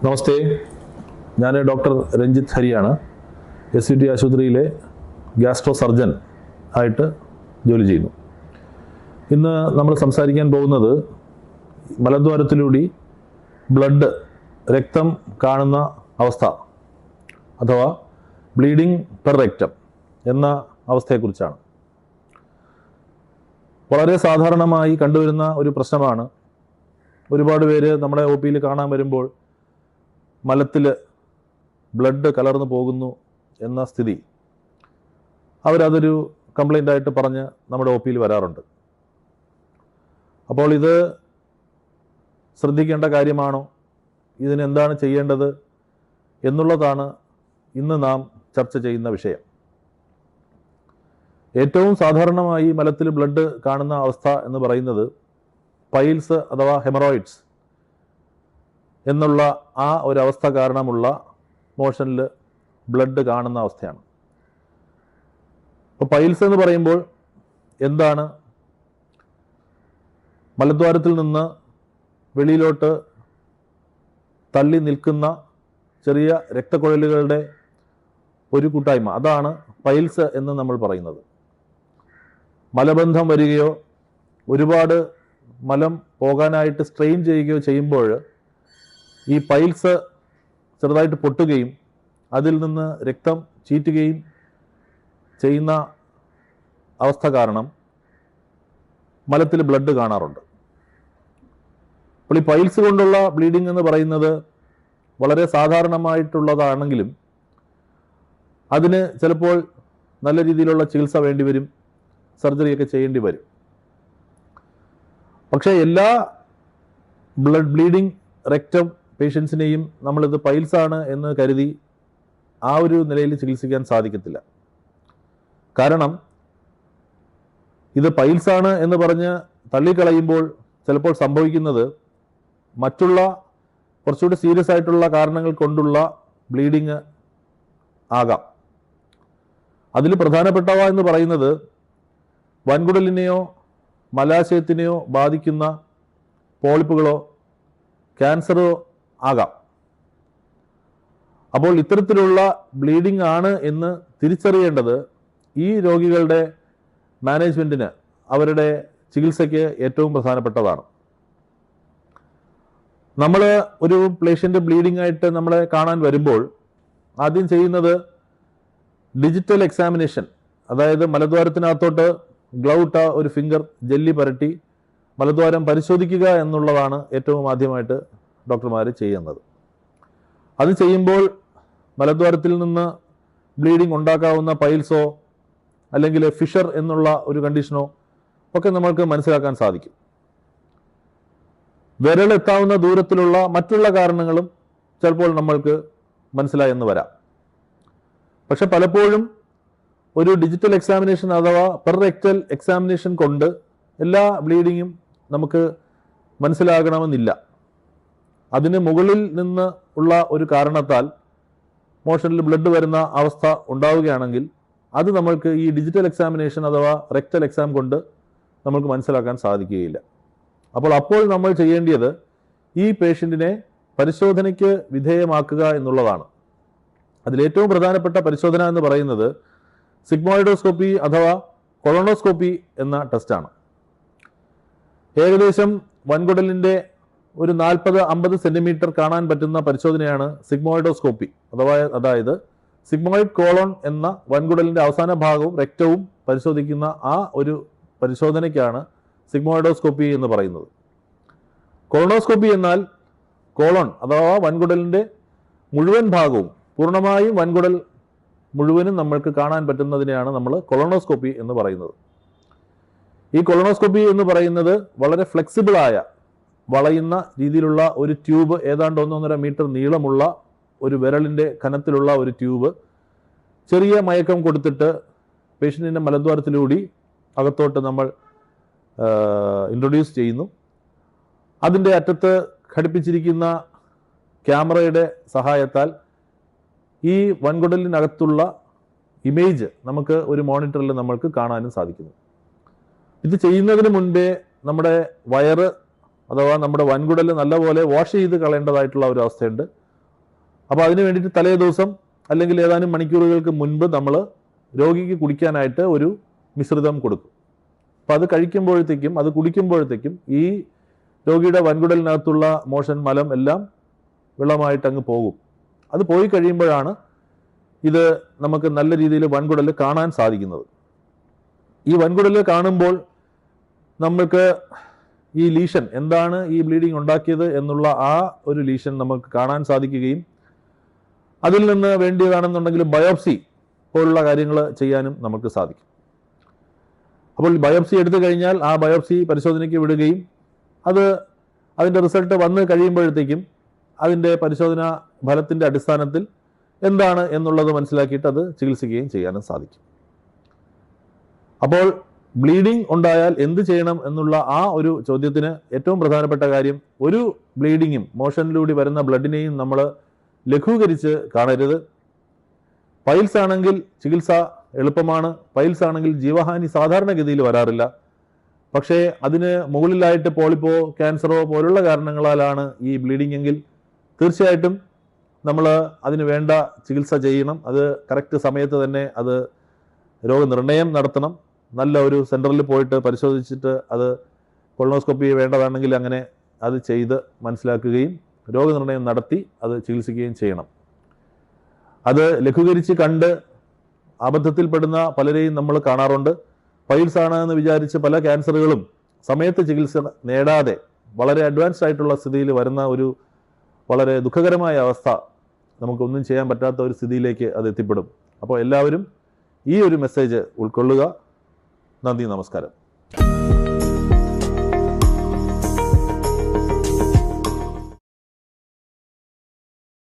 നമസ്തേ, ഞാൻ doctor Ranjith ഹരിയാണ്. SUT ആശുപത്രിയിലെ gastro surgeon ആയിട്ട് ജോലി ചെയ്യുന്നു. ഇന്ന് നമ്മൾ സംസാരിക്കാൻ പോകുന്നത് മലദ്വാരത്തിലൂടെ രക്തം കാണുന്ന അവസ്ഥ അഥവാ ബ്ലീഡിംഗ് പെർ റെക്റ്റം എന്ന അവസ്ഥയെക്കുറിച്ചാണ്. വളരെ സാധാരണമായി കണ്ടുവരുന്ന ഒരു പ്രശ്നമാണ്. ഒരുപാട് പേര് നമ്മുടെ OP-യിൽ കാണാൻ വരുമ്പോൾ മലത്തിൽ ബ്ലഡ് കലർന്നു പോകുന്നു എന്ന സ്ഥിതി അവരതൊരു കംപ്ലൈൻ്റ് ആയിട്ട് പറഞ്ഞ് നമ്മുടെ OP-യിൽ വരാറുണ്ട്. അപ്പോൾ ഇത് ശ്രദ്ധിക്കേണ്ട കാര്യമാണോ, ഇതിനെന്താണ് ചെയ്യേണ്ടത് എന്നുള്ളതാണ് ഇന്ന് നാം ചർച്ച ചെയ്യുന്ന വിഷയം. ഏറ്റവും സാധാരണമായി മലത്തിൽ ബ്ലഡ് കാണുന്ന അവസ്ഥ എന്ന് പറയുന്നത് പൈൽസ് അഥവാ ഹെമറോയിഡ്സ് എന്നുള്ള ആ ഒരു അവസ്ഥ കാരണമുള്ള മോഷനിൽ ബ്ലഡ് കാണുന്ന അവസ്ഥയാണ്. അപ്പോൾ പൈൽസ് എന്ന് പറയുമ്പോൾ എന്താണ്? മലദ്വാരത്തിൽ നിന്ന് വെളിയിലോട്ട് തള്ളി നിൽക്കുന്ന ചെറിയ രക്തക്കുഴലുകളുടെ ഒരു കൂട്ടായ്മ, അതാണ് പൈൽസ് എന്ന് നമ്മൾ പറയുന്നത്. മലബന്ധം വരികയോ ഒരുപാട് മലം പോകാനായിട്ട് സ്ട്രെയിൻ ചെയ്യുകയോ ചെയ്യുമ്പോൾ ഈ പൈൽസ് ചെറുതായിട്ട് പൊട്ടുകയും അതിൽ നിന്ന് രക്തം ചീറ്റുകയും ചെയ്യുന്ന അവസ്ഥ കാരണം മലത്തിൽ ബ്ലഡ് കാണാറുണ്ട്. അപ്പോൾ ഈ പൈൽസ് കൊണ്ടുള്ള ബ്ലീഡിംഗ് എന്ന് പറയുന്നത് വളരെ സാധാരണമായിട്ടുള്ളതാണെങ്കിലും അതിന് ചിലപ്പോൾ നല്ല രീതിയിലുള്ള ചികിത്സ വേണ്ടിവരും, സർജറിയൊക്കെ ചെയ്യേണ്ടി വരും. പക്ഷേ എല്ലാ ബ്ലീഡിംഗ് റെക്റ്റം പേഷ്യൻസിനെയും നമ്മളിത് പൈൽസാണ് എന്ന് കരുതി ആ ഒരു നിലയിൽ ചികിത്സിക്കാൻ സാധിക്കത്തില്ല. കാരണം ഇത് പൈൽസാണ് എന്ന് പറഞ്ഞ് തള്ളിക്കളയുമ്പോൾ ചിലപ്പോൾ സംഭവിക്കുന്നത് മറ്റുള്ള കുറച്ചുകൂടി സീരിയസ് ആയിട്ടുള്ള കാരണങ്ങൾ കൊണ്ടുള്ള ബ്ലീഡിങ് ആകാം. അതിൽ പ്രധാനപ്പെട്ടവ എന്ന് പറയുന്നത് വൻകുടലിനെയോ മലാശയത്തിനെയോ ബാധിക്കുന്ന പോളിപ്പുകളോ ക്യാൻസറോ ആകാം. അപ്പോൾ ഇത്തരത്തിലുള്ള ബ്ലീഡിംഗ് ആണ് എന്ന് തിരിച്ചറിയേണ്ടത് ഈ രോഗികളുടെ മാനേജ്മെൻറ്റിന്, അവരുടെ ചികിത്സയ്ക്ക് ഏറ്റവും പ്രധാനപ്പെട്ടതാണ്. നമ്മൾ ഒരു പേഷ്യൻ്റ് ബ്ലീഡിംഗ് ആയിട്ട് നമ്മളെ കാണാൻ വരുമ്പോൾ ആദ്യം ചെയ്യുന്നത് ഡിജിറ്റൽ എക്സാമിനേഷൻ, അതായത് മലദ്വാരത്തിനകത്തോട്ട് ഗ്ലൗ ഇട്ട ഒരു ഫിംഗർ ജെല്ലി പരട്ടി മലദ്വാരം പരിശോധിക്കുക എന്നുള്ളതാണ് ഏറ്റവും ആദ്യമായിട്ട് ഡോക്ടർമാർ ചെയ്യുന്നത്. അത് ചെയ്യുമ്പോൾ മലദ്വാരത്തിൽ നിന്ന് ബ്ലീഡിംഗ് ഉണ്ടാക്കാവുന്ന പൈൽസോ അല്ലെങ്കിൽ ഫിഷർ എന്നുള്ള ഒരു കണ്ടീഷനോ ഒക്കെ നമ്മൾക്ക് മനസ്സിലാക്കാൻ സാധിക്കും. വിരലെത്താവുന്ന ദൂരത്തിലുള്ള മറ്റുള്ള കാരണങ്ങളും ചിലപ്പോൾ നമ്മൾക്ക് മനസ്സിലായെന്ന് വരാം. പക്ഷെ പലപ്പോഴും ഒരു ഡിജിറ്റൽ എക്സാമിനേഷൻ അഥവാ പെർ റെക്റ്റൽ എക്സാമിനേഷൻ കൊണ്ട് എല്ലാ ബ്ലീഡിങ്ങും നമുക്ക് മനസ്സിലാകണമെന്നില്ല. അതിന് മുകളിൽ നിന്ന് ഉള്ള ഒരു കാരണത്താൽ മോഷനിൽ ബ്ലഡ് വരുന്ന അവസ്ഥ ഉണ്ടാവുകയാണെങ്കിൽ അത് നമ്മൾക്ക് ഈ ഡിജിറ്റൽ എക്സാമിനേഷൻ അഥവാ റെക്റ്റൽ എക്സാം കൊണ്ട് നമുക്ക് മനസ്സിലാക്കാൻ സാധിക്കുകയില്ല. അപ്പോൾ നമ്മൾ ചെയ്യേണ്ടത് ഈ പേഷ്യൻറ്റിനെ പരിശോധനയ്ക്ക് വിധേയമാക്കുക എന്നുള്ളതാണ്. അതിലേറ്റവും പ്രധാനപ്പെട്ട പരിശോധന എന്ന് പറയുന്നത് സിഗ്മോയിഡോസ്കോപ്പി അഥവാ കൊളോണോസ്കോപ്പി എന്ന ടെസ്റ്റാണ്. ഏകദേശം വൻകുടലിൻ്റെ ഒരു 40-50 സെൻറ്റിമീറ്റർ കാണാൻ പറ്റുന്ന പരിശോധനയാണ് സിഗ്മോയിഡോസ്കോപ്പി അതായത് സിഗ്മോയിഡ് കോളോൺ എന്ന വൻകുടലിൻ്റെ അവസാന ഭാഗവും രക്തവും പരിശോധിക്കുന്ന ആ ഒരു പരിശോധനയ്ക്കാണ് സിഗ്മോയിഡോസ്കോപ്പി എന്ന് പറയുന്നത്. കൊളോണോസ്കോപ്പി എന്നാൽ കോളോൺ അഥവാ വൻകുടലിൻ്റെ മുഴുവൻ ഭാഗവും, പൂർണ്ണമായും വൻകുടൽ മുഴുവനും നമ്മൾക്ക് കാണാൻ പറ്റുന്നതിനെയാണ് നമ്മൾ കൊളോണോസ്കോപ്പി എന്ന് പറയുന്നത്. ഈ കൊളോണോസ്കോപ്പി എന്ന് പറയുന്നത് വളരെ ഫ്ലെക്സിബിളായ, വളയുന്ന രീതിയിലുള്ള ഒരു ട്യൂബ്, ഏതാണ്ട് 1-1.5 മീറ്റർ നീളമുള്ള ഒരു വിരലിൻ്റെ കനത്തിലുള്ള ഒരു ട്യൂബ് ചെറിയ മയക്കം കൊടുത്തിട്ട് പേഷ്യൻറ്റിൻ്റെ മലദ്വാരത്തിലൂടെ അകത്തോട്ട് നമ്മൾ ഇൻട്രൊഡ്യൂസ് ചെയ്യുന്നു. അതിൻ്റെ അറ്റത്ത് ഘടിപ്പിച്ചിരിക്കുന്ന ക്യാമറയുടെ സഹായത്താൽ ഈ വൻകുടലിനകത്തുള്ള ഇമേജ് നമുക്ക് ഒരു മോണിറ്ററിൽ നമ്മൾക്ക് കാണാനും സാധിക്കുന്നു. ഇത് ചെയ്യുന്നതിന് മുൻപേ നമ്മുടെ വയറ് അഥവാ നമ്മുടെ വൻകുടൽ നല്ലപോലെ വാഷ് ചെയ്ത് കളയേണ്ടതായിട്ടുള്ള ഒരു അവസ്ഥയുണ്ട്. അപ്പോൾ അതിന് വേണ്ടിയിട്ട് തലേ ദിവസം അല്ലെങ്കിൽ ഏതാനും മണിക്കൂറുകൾക്ക് മുൻപ് നമ്മൾ രോഗിക്ക് കുടിക്കാനായിട്ട് ഒരു മിശ്രിതം കൊടുക്കും. അപ്പം അത് കഴിക്കുമ്പോഴത്തേക്കും അത് കുടിക്കുമ്പോഴത്തേക്കും ഈ രോഗിയുടെ വൻകുടലിനകത്തുള്ള മോഷൻ മലം എല്ലാം വെള്ളമായിട്ട് അങ്ങ് പോകും. അത് പോയി കഴിയുമ്പോഴാണ് ഇത് നമുക്ക് നല്ല രീതിയിൽ വൻകുടൽ കാണാൻ സാധിക്കുന്നത്. ഈ വൻകുടൽ കാണുമ്പോൾ നമുക്ക് ഈ ലീഷൻ എന്താണ് ഈ ബ്ലീഡിങ് ഉണ്ടാക്കിയത് എന്നുള്ള ആ ഒരു ലീഷൻ നമുക്ക് കാണാൻ സാധിക്കുകയും അതിൽ നിന്ന് വേണ്ടിയതാണെന്നുണ്ടെങ്കിൽ ബയോപ്സി പോലുള്ള കാര്യങ്ങൾ ചെയ്യാനും നമുക്ക് സാധിക്കും. അപ്പോൾ ബയോപ്സി എടുത്തു കഴിഞ്ഞാൽ ആ ബയോപ്സി പരിശോധനയ്ക്ക് വിടുകയും അതിൻ്റെ റിസൾട്ട് വന്ന് കഴിയുമ്പോഴത്തേക്കും അതിൻ്റെ പരിശോധനാ ഫലത്തിൻ്റെ അടിസ്ഥാനത്തിൽ എന്താണ് എന്നുള്ളത് മനസ്സിലാക്കിയിട്ട് അത് ചികിത്സിക്കുകയും ചെയ്യാനും സാധിക്കും. അപ്പോൾ ബ്ലീഡിംഗ് ഉണ്ടായാൽ എന്ത് ചെയ്യണം എന്നുള്ള ആ ഒരു ചോദ്യത്തിന് ഏറ്റവും പ്രധാനപ്പെട്ട കാര്യം, ഒരു ബ്ലീഡിങ്ങും മോഷനിലൂടെ വരുന്ന ബ്ലഡിനെയും നമ്മൾ ലഘൂകരിച്ച് കാണരുത്. പൈൽസ് ആണെങ്കിൽ ചികിത്സ എളുപ്പമാണ്. പൈൽസ് ആണെങ്കിൽ ജീവഹാനി സാധാരണഗതിയിൽ വരാറില്ല. പക്ഷേ അതിന് മുകളിലായിട്ട് പോളിപ്പോ ക്യാൻസറോ പോലുള്ള കാരണങ്ങളാലാണ് ഈ ബ്ലീഡിംഗ് എങ്കിൽ തീർച്ചയായിട്ടും നമ്മൾ അതിന് വേണ്ട ചികിത്സ ചെയ്യണം. അത് കറക്റ്റ് സമയത്ത് തന്നെ അത് രോഗനിർണയം നടത്തണം. നല്ല ഒരു സെൻറ്ററിൽ പോയിട്ട് പരിശോധിച്ചിട്ട് അത് കൊളോണോസ്കോപ്പി വേണ്ടതാണെങ്കിൽ അങ്ങനെ അത് ചെയ്ത് മനസ്സിലാക്കുകയും രോഗനിർണയം നടത്തി അത് ചികിത്സിക്കുകയും ചെയ്യണം. അത് ലഘൂകരിച്ച് കണ്ട് അബദ്ധത്തിൽപ്പെടുന്ന പലരെയും നമ്മൾ കാണാറുണ്ട്. പൈൽസ് ആണ് എന്ന് വിചാരിച്ച് പല ക്യാൻസറുകളും സമയത്ത് ചികിത്സ നേടാതെ വളരെ അഡ്വാൻസ്ഡ് ആയിട്ടുള്ള സ്ഥിതിയിൽ വരുന്ന ഒരു വളരെ ദുഃഖകരമായ അവസ്ഥ, നമുക്കൊന്നും ചെയ്യാൻ പറ്റാത്ത ഒരു സ്ഥിതിയിലേക്ക് അത് എത്തിപ്പെടും. അപ്പോൾ എല്ലാവരും ഈ ഒരു മെസ്സേജ് ഉൾക്കൊള്ളുക. നന്ദി, നമസ്കാരം.